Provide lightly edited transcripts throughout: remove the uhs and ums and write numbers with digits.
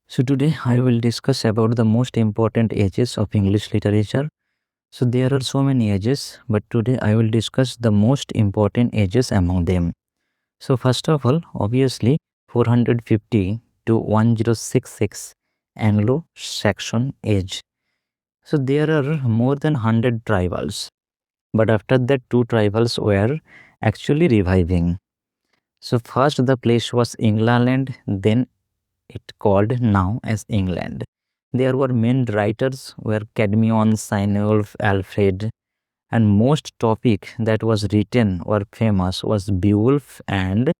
So today I will discuss about the most important ages of English literature. So there are so many ages, but today I will discuss the most important ages among them. So first of all, obviously 450 to 1066 Anglo-Saxon age. So there are more than 100 tribals, but after that two tribals were actually reviving. So first the place was England, then it called now as England. There were main writers were Cadmion, Cynewulf, Alfred, and most topic that was written or famous was Beowulf and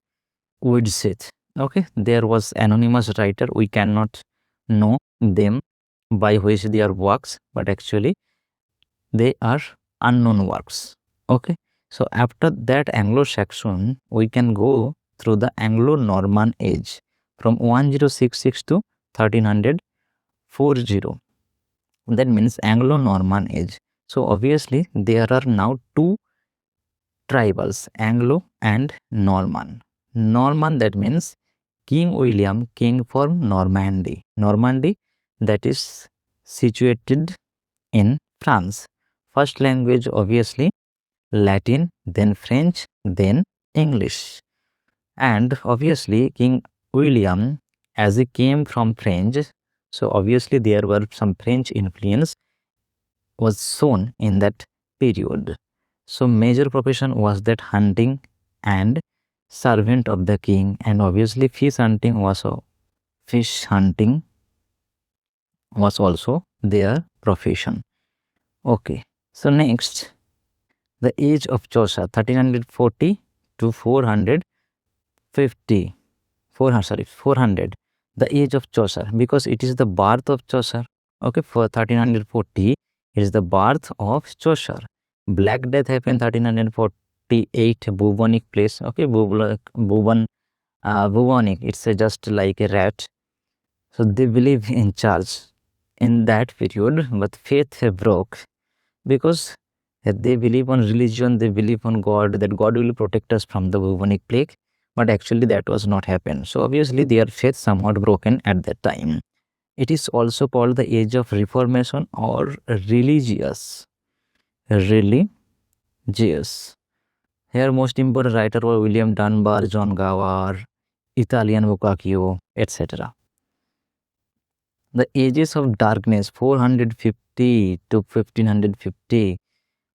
Widsith. Okay, there was anonymous writer. We cannot know them by which their works, but actually they are unknown works. Okay, so after that Anglo-Saxon, we can go through the Anglo-Norman age from 1066 to 1340. That means Anglo-Norman age. So obviously there are now two tribals, Anglo and Norman. Norman, that means King William, king from Normandy. Normandy, that is situated in France. First language obviously Latin, then French, then English. And obviously King William, as he came from French, so obviously there were some French influence was shown in that period. So major profession was that hunting and servant of the king, and obviously fish hunting was also their profession. Okay, so next the age of Chaucer 1340 to 450 400, the age of Chaucer, because it is the birth of Chaucer. Okay, for 1340 it is the birth of Chaucer. Black Death happened 1348 bubonic place. Okay, bubonic, it's just like a rat. So they believe in Charles in that period, but faith broke because they believe on religion, they believe on God, that God will protect us from the bubonic plague, but actually that was not happen. So obviously their faith somewhat broken at that time. It is also called the age of Reformation or religious. Here most important writer were William Dunbar, John Gower, Italian Boccaccio, etc. The ages of darkness 450 to 1550,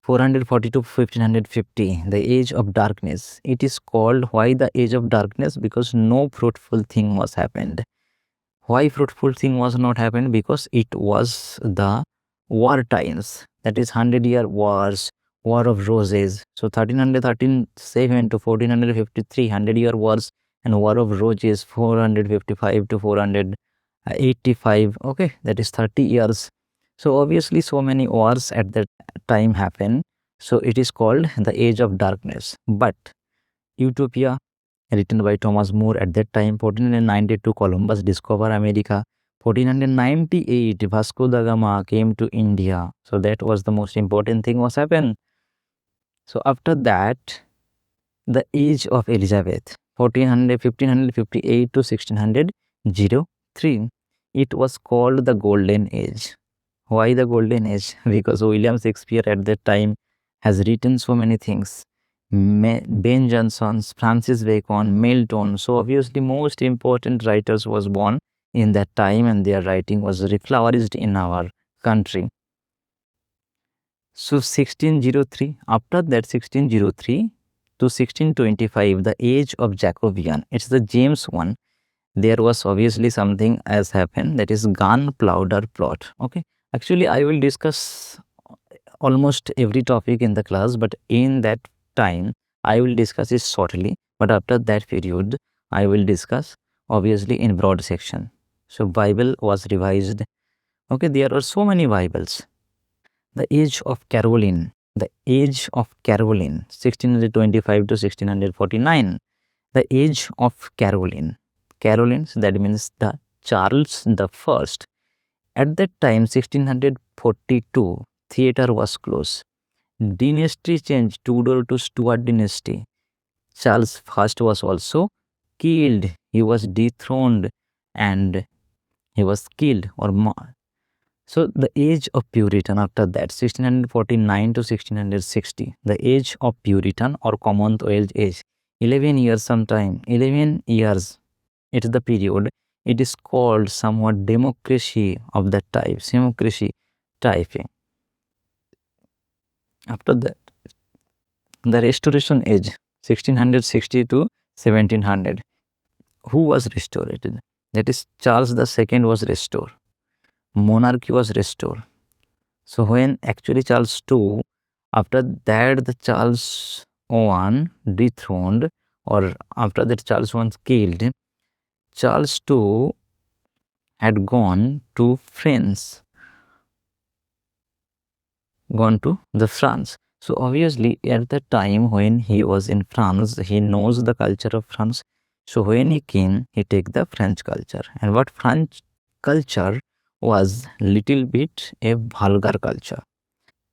440 to 1550, the age of darkness. It is called why the age of darkness? Because no fruitful thing was happened. Why fruitful thing was not happened? Because it was the war times. That is 100-year wars, War of Roses. So 1337 to 1453, 100-year wars, and War of Roses 455 to 485. Okay, that is 30 years. So obviously so many wars at that time happen. So it is called the age of darkness. But Utopia, written by Thomas More at that time, 1492 Columbus discovered America. 1498 Vasco da Gama came to India. So that was the most important thing was happened. So after that, the age of Elizabeth, 1558 to 1603. It was called the Golden Age. Why the Golden Age? Because William Shakespeare at that time has written so many things. Ben Jonson, Francis Bacon, Milton. So obviously most important writers was born in that time, and their writing was reflourished in our country. So 1603, after that 1603 to 1625, the age of Jacobean. It's the James one. There was obviously something as happened, that is gunpowder plot. Okay, actually I will discuss almost every topic in the class, but in that time I will discuss it shortly, but after that period I will discuss obviously in broad section. So Bible was revised. Okay, there are so many Bibles. The age of Caroline, 1625 to 1649. The age of Caroline. Carolines, that means the Charles the First. At that time, 1642, theater was closed. Dynasty changed, Tudor to Stuart dynasty. Charles I was also killed. He was dethroned and he was killed or so the age of Puritan after that 1649 to 1660, the age of Puritan or Commonwealth age, 11 years sometime, 11 years, it is the period. It is called somewhat democracy of that type, democracy type. After that, the Restoration age, 1660 to 1700. Who was restored? That is Charles II was restored. Monarchy was restored. So when actually Charles II, after that the Charles I dethroned, or after that Charles I was killed, Charles II had gone to France, gone to the France. So obviously at the time when he was in France, he knows the culture of France. So when he came, he take the French culture. And what French culture was little bit a vulgar culture.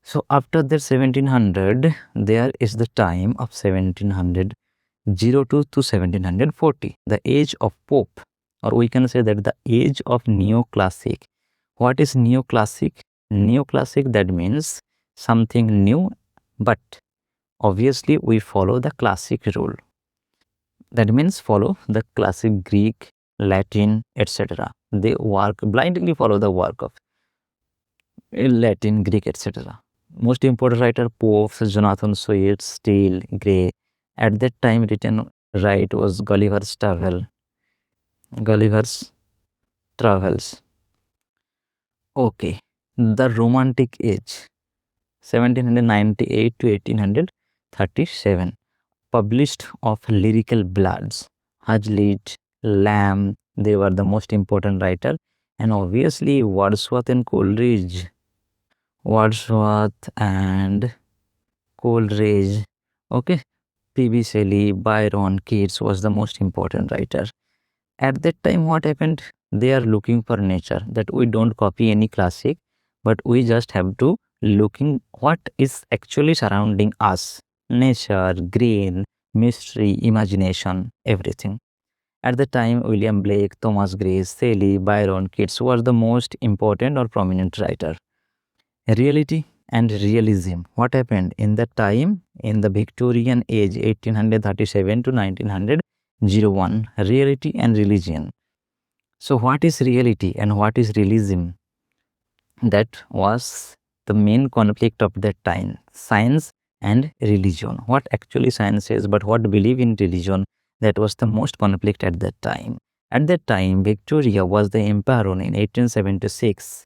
So after that 1700, there is the time of 1702 to 1740, the age of Pope, or we can say that the age of neoclassic. What is neoclassic? Neoclassic, that means something new, but obviously we follow the classic rule. That means follow the classic Greek, Latin, etc. They work blindly follow the work of Latin, Greek, etc. Most important writer, Pope, Jonathan Swift, Steele, Gray. At that time, written right was Gulliver's Travel. Gulliver's Travels. Okay. The Romantic Age, 1798 to 1837. Published of lyrical bloods. Hazlitt, Lamb, they were the most important writer. And obviously, Wordsworth and Coleridge. Wordsworth and Coleridge. Okay. P.B. Shelley, Byron, Keats was the most important writer. At that time, what happened? They are looking for nature, that we don't copy any classic, but we just have to looking what is actually surrounding us. Nature, green, mystery, imagination, everything. At the time, William Blake, Thomas Gray, Shelley, Byron, Keats were the most important or prominent writer. Reality and realism. What happened in that time in the Victorian age, 1837 to 1901? Reality and religion. So, what is reality and what is realism? That was the main conflict of that time. Science and religion. What actually science is, but what believe in religion? That was the most conflict at that time. At that time, Victoria was the emperor in 1876.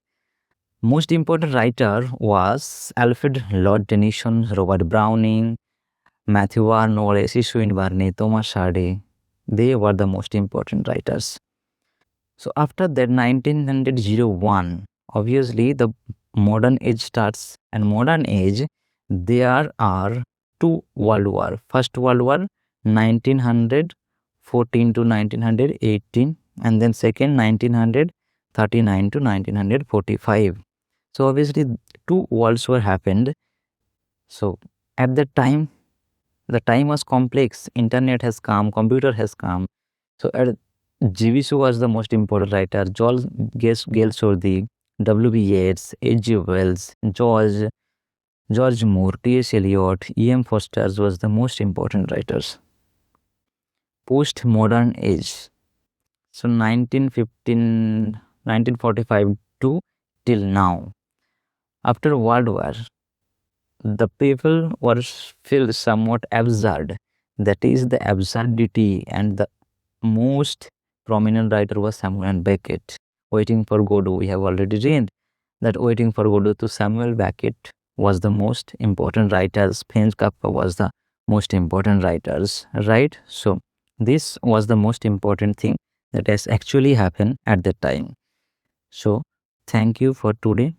Most important writer was Alfred Lord Tennyson, Robert Browning, Matthew Arnold, Swinburne, Barney, Thomas Hardy. They were the most important writers. So after that 1901, obviously the modern age starts, and modern age there are two world war. First World War 1914 to 1918, and then second 1939 to 1945. So obviously two worlds were happened. So at that time, the time was complex. Internet has come, computer has come. So GVSU was the most important writer. George Galsworthy, W.B. Yeats, H.G. Wells, George Moore, T.S. Eliot, E.M. Foster was the most important writers. Post-modern age. So 1945 to till now. After World War, the people were feel somewhat absurd. That is the absurdity, and the most prominent writer was Samuel Beckett. Waiting for Godot, we have already read that Waiting for Godot to Samuel Beckett was the most important writers. Franz Kafka was the most important writers, right? So this was the most important thing that has actually happened at that time. So thank you for today.